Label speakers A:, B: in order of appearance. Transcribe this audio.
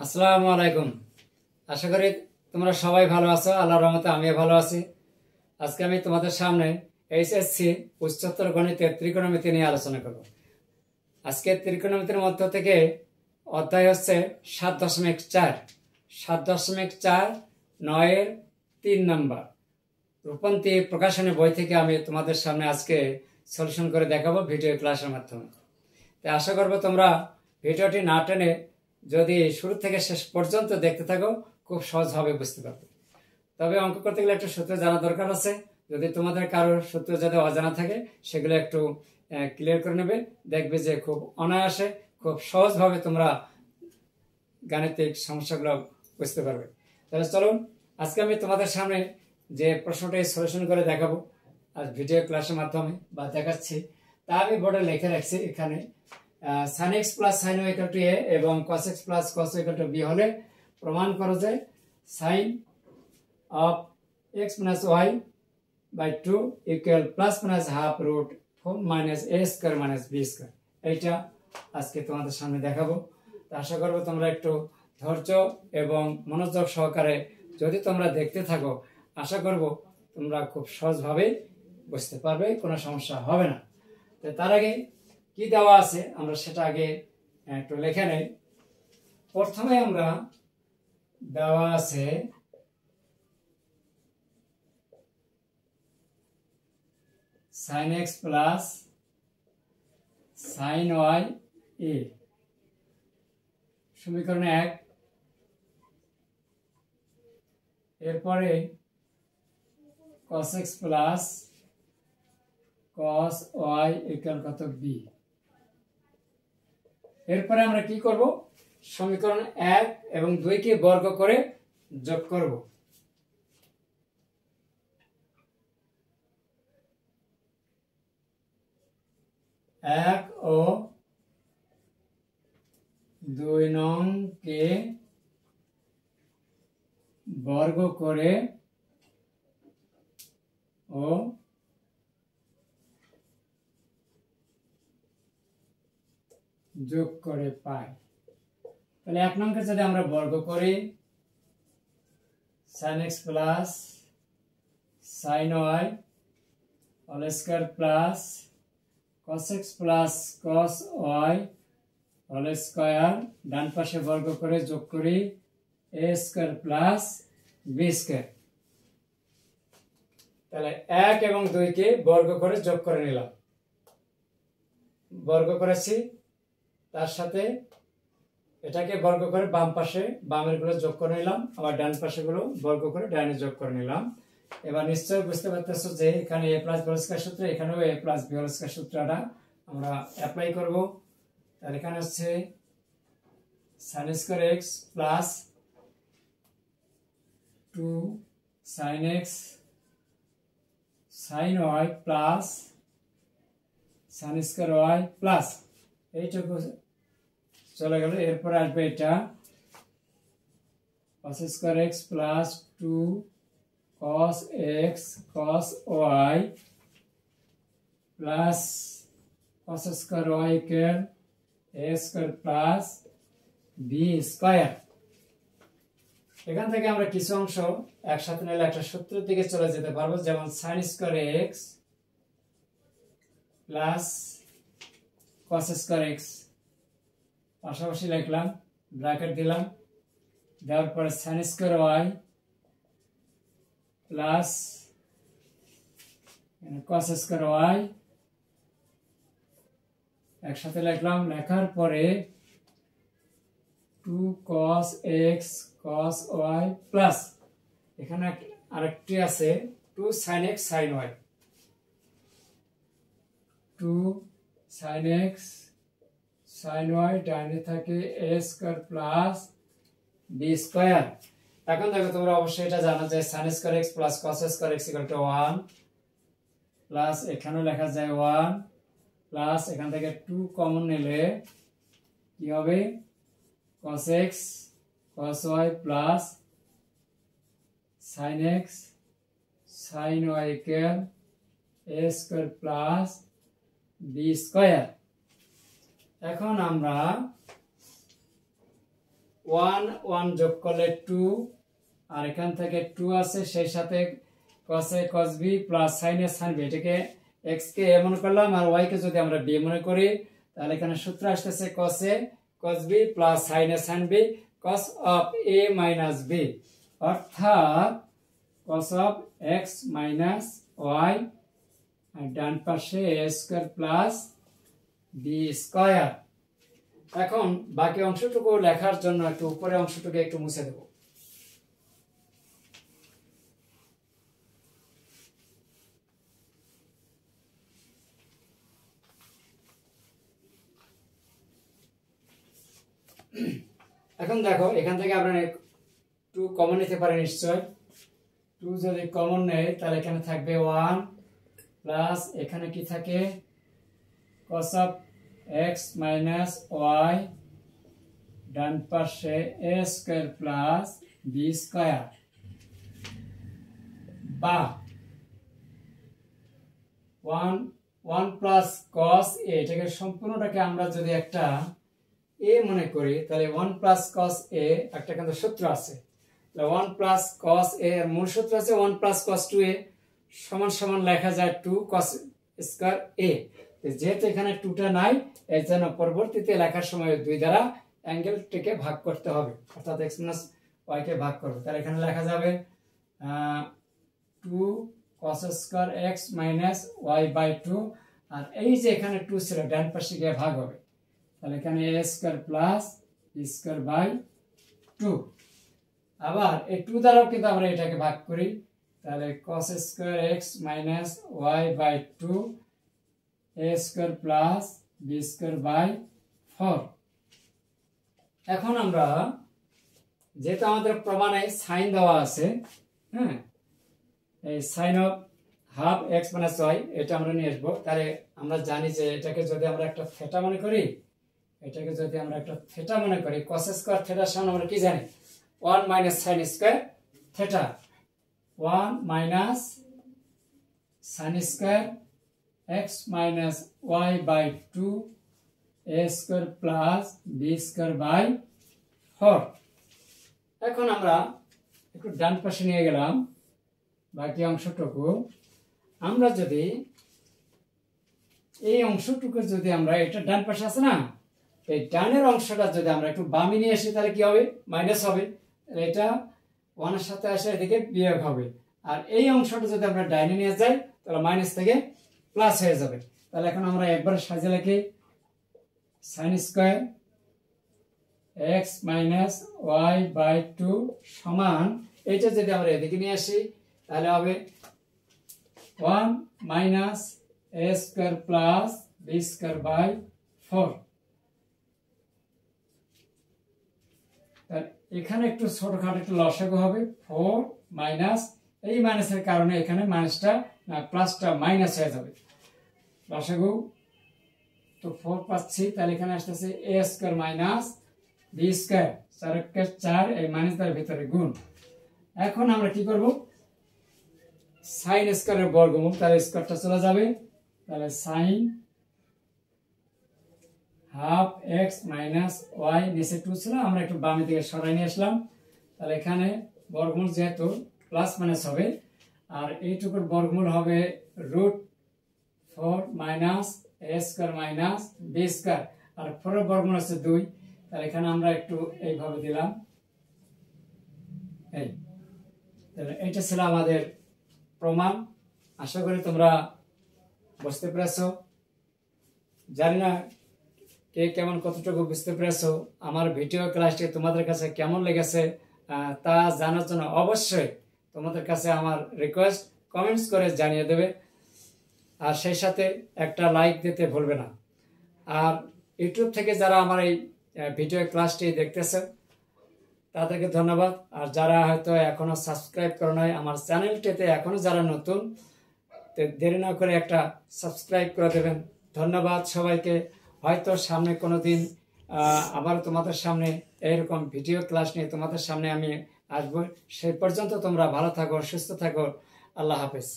A: আসসালামু আলাইকুম। আশা করি তোমরা সবাই ভালো আছো। আল্লাহর রহমতে আমিও ভালো আছি। আজকে আমি তোমাদের সামনে এইচএসসি উচ্চতর গণিতের ত্রিকোণমিতি নিয়ে আলোচনা করব। আজকে ত্রিকোণমিতির মধ্য থেকে অধ্যায় হচ্ছে 7.4 7.4 9-এর 3 নম্বর রূপন্তী প্রকাশনী বই থেকে আমি তোমাদের সামনে আজকে সলিউশন করে দেখাবো ভিডিও ক্লাসের মাধ্যমে। তাই আশা করবো তোমরা ভিডিওটি না টেনে যদি শুরু থেকে শেষ পর্যন্ত দেখতে থাকো খুব সহজভাবে বুঝতে পারবে। তবে অঙ্ক করতে গেলে একটা সূত্র জানা দরকার আছে। যদি তোমাদের কারোর সূত্র যদি অজানা থাকে সেগুলো একটু ক্লিয়ার করে নেবে, দেখবে যে খুব অনায়াসে খুব সহজভাবে তোমরা গাণিতিক সমস্যাগুলো বুঝতে পারবে। তাহলে চলুন আজকে আমি তোমাদের সামনে যে প্রশ্নটি সলিউশন করে দেখাবো আজ ভিডিও ক্লাসের মাধ্যমে বা দেখাচ্ছি, তা আমি বোর্ডে লিখে রাখছি। এখানে sin x plus sin y equal to a এবং cos x plus cos y equal to b হলে প্রমাণ করো যে sin of x minus y by 2 equal plus minus half root 4 minus a square minus b square। এইটা আজকে তোমাদের সামনে দেখাবো। আশা করবো তোমরা একটু ধৈর্য এবং মনোযোগ সহকারে যদি তোমরা দেখতে থাকো, আশা করব তোমরা খুব সহজভাবে বুঝতে পারবে, কোনো সমস্যা হবে না। তার আগে কি দেওয়া আছে আমরা সেটা আগে একটু লিখে নেই। প্রথমে আমরা দেওয়া আছে sin x plus sin y a সমীকরণ 1। এরপরে cos x plus cos y equal কত b। এরপরে আমরা কি করব, সমীকরণ 1 এবং 2 কে বর্গ করে যোগ করব। এক ও 2 নং কে বর্গ করে ও যোগ করে পাই। তাহলে 1 নংকে যদি আমরা বর্গ করি sin x plus sin y whole square plus cos x plus cos y whole square, ডান পাশে বর্গ করে যোগ করি a square plus b square. তাহলে 1 এবং 2 কে বর্গ করে যোগ করে নিলাম, বর্গ করেছি, তার সাথে এটাকে বর্গ করে বাম পাশে বামের গুলো যোগ করে নিলাম, আবার ডান পাশে গুলো বর্গ করে ডানে যোগ করে নিলাম। এবার নিশ্চয়ই বুঝতে পারতেছো যে এখানে a plus b whole square সূত্র, এখানেও a plus b whole square সূত্রটা আমরা অ্যাপ্লাই করব। তাহলে এখানে হচ্ছে sin square x plus 2 sin x sin y plus sin square y plus এইটুকু চলে গেল। এরপর আসবে এটা cos square x plus 2 cos x cos y plus cos square y equal a square plus b square. এখান থেকে আমরা কিছু অংশ একসাথে নিলে একটা সূত্রের দিকে চলে যেতে পারবো, যেমন sin square x plus cos square x পাশাপাশি লিখলাম, ব্র্যাকেট দিলাম, দেওয়ার পরে sin square y plus cos square y একসাথে লিখলাম, লেখার পরে 2 cos x cos y plus এখানে আরেকটি আছে 2 sin x sin y, 2 sin x sin y ডানে থাকে a square plus b square. এখন দেখো তোমরা অবশ্যই এটা জানো যে sin square x plus cos square x equal to 1 plus এখানেও লেখা যায় 1 প্লাস এখান থেকে 2 কমন নিলে কি হবে cos x cos y plus sin x sin y equal a square plus b square. এখন আমরা 1 1 যোগ করলে 2, আর এখান থেকে 2 আছে, সেই সাথে cos a cos b plus sin a sin b, এটাকে x কে a মনে করলাম আর y কে যদি আমরা b মনে করি, তাহলে এখানে সূত্র আসতেছে cos a cos b plus sin a sin b cos of a minus b, অর্থাৎ cos of x minus y, আর ডান পাশে a square plus b square. এখন বাকি অংশটুকু লেখার জন্য একটু উপরে অংশটুকু একটু মুছে দেব। এখন দেখো এখান থেকে আপনারা 2 কমন নিতে পারেন নিশ্চয়। 2 যদি কমন নেই তাহলে এখানে থাকবে 1 প্লাস এখানে কি থাকে cos of x minus y, ডান পাশে a square plus b square, বা 1 প্লাস cos a, এটাকে সম্পূর্ণটাকে আমরা যদি একটা a মনে করি, তাহলে 1 প্লাস cos a একটা কিন্তু সূত্র আছে, 1 প্লাস cos a এর মূল সূত্র আছে 1 প্লাস cos 2a সমান সমান লেখা যায় 2 cos স্কয়ার a। যেহেতু এখানে 2টা নাই, এর জন্য পরবর্তীতে লেখার সময় 2 দ্বারা অ্যাঙ্গেলটিকে ভাগ করতে হবে, অর্থাৎ x মাইনাস y কে ভাগ করবে, তাহলে এখানে লেখা যাবে 2 cos square x minus y by 2, আর এই যে এখানে 2 ছিল ডান পাশে গিয়ে ভাগ হবে, তাহলে এখানে a square plus b square by 2। আবার এই 2 দ্বারাও কিন্তু আমরা এটাকে ভাগ করি, তাহলে cos square x minus y by 2 a square plus b square by 4। এখন আমরা যেটা আমাদের প্রমাণে সাইন দেওয়া আছে, হ্যাঁ, এই sine of half x minus y এটা আমরা নিয়ে আসবো, তাহলে আমরা জানি যে এটাকে যদি আমরা একটা থিটা মনে করি, এটাকে যদি আমরা একটা থিটা মনে করি, cos স্কয়ার থিটার সমান আমরা কি জানি 1 minus sin square theta, 1 minus sin square x minus y by 2 a square plus b square by 4। এখন আমরা একটু ডান পাশে নিয়ে গেলাম বাকি অংশটুকু, আমরা যদি এই অংশটুকু যদি আমরা, এটা ডান পাশে আছে না, এই ডানের অংশটা যদি আমরা একটু বামে নিয়ে আসি তাহলে কি হবে মাইনাস হবে, এটা 1 এর সাথে আসে এদিকে বিয়োগ হবে, আর এই অংশটা যদি আমরা ডাইনে নিয়ে যাই তাহলে মাইনাস থেকে প্লাস হয়ে যাবে। তাহলে এখন আমরা একবার সাজিয়ে লিখি sin square x minus y by 2 সমান, এটা যদি আমরা এদিকে নিয়ে আসি তাহলে হবে 1 minus a square plus b square by 4। এখানে একটু ছোটখাটো একটু লসাগু হবে, 4 মাইনাস, এই মাইনাসের কারণে এখানে মাইনাসটা না প্লাসটা মাইনাস হয়ে যাবে, লসাগু তো 4 পাচ্ছি, তাহলে এখানে আসতেছে a square minus b square, 4 কে 4, এই মাইনাস তার ভিতরে গুণ। এখন আমরা কি করব, sin স্কয়ারের বর্গমূল, তাহলে স্কয়ারটা চলে যাবে, তাহলে sin half x minus y, নিচে 2 ছিল আমরা একটু বামে দিকে সরাই নিয়ে আসলাম, তাহলে এখানে বর্গমূল যেহেতু প্লাস মাইনাস হবে, আর এইটুকুর বর্গমূল হবে √4 minus a square minus b square, আর 4 এর বর্গমূল আছে 2, তাহলে এখানে আমরা একটু এইভাবে দিলাম, এই, তাহলে এটা ছিল আমাদের প্রমাণ। আশা করি তোমরা বুঝতে পেরেছো, জানি না কে কেমন কতটুকু বুঝতে পেরেছো, আমার ভিডিও ক্লাসটি তোমাদের কাছে কেমন লেগেছে তা জানার জন্য অবশ্যই তোমাদের কাছে আমার রিকোয়েস্ট কমেন্টস করে জানিয়ে দেবে, আর সেই সাথে একটা লাইক দিতে ভুলবে না। আর ইউটিউব থেকে যারা আমার এই ভিডিও ক্লাসটি দেখতেছে তাদেরকে ধন্যবাদ, আর যারা হয়তো এখনো সাবস্ক্রাইব করে নাই আমার চ্যানেলটিতে, এখনো যারা নতুন, দেরি না করে একটা সাবস্ক্রাইব করে দেবেন। ধন্যবাদ সবাইকে। হয়তো সামনে কোনো দিন আবার তোমাদের সামনে এইরকম ভিডিও ক্লাস নিয়ে তোমাদের সামনে আমি আসবো। সেই পর্যন্ত তোমরা ভালো থাকো, সুস্থ থাকো। আল্লাহ হাফেজ।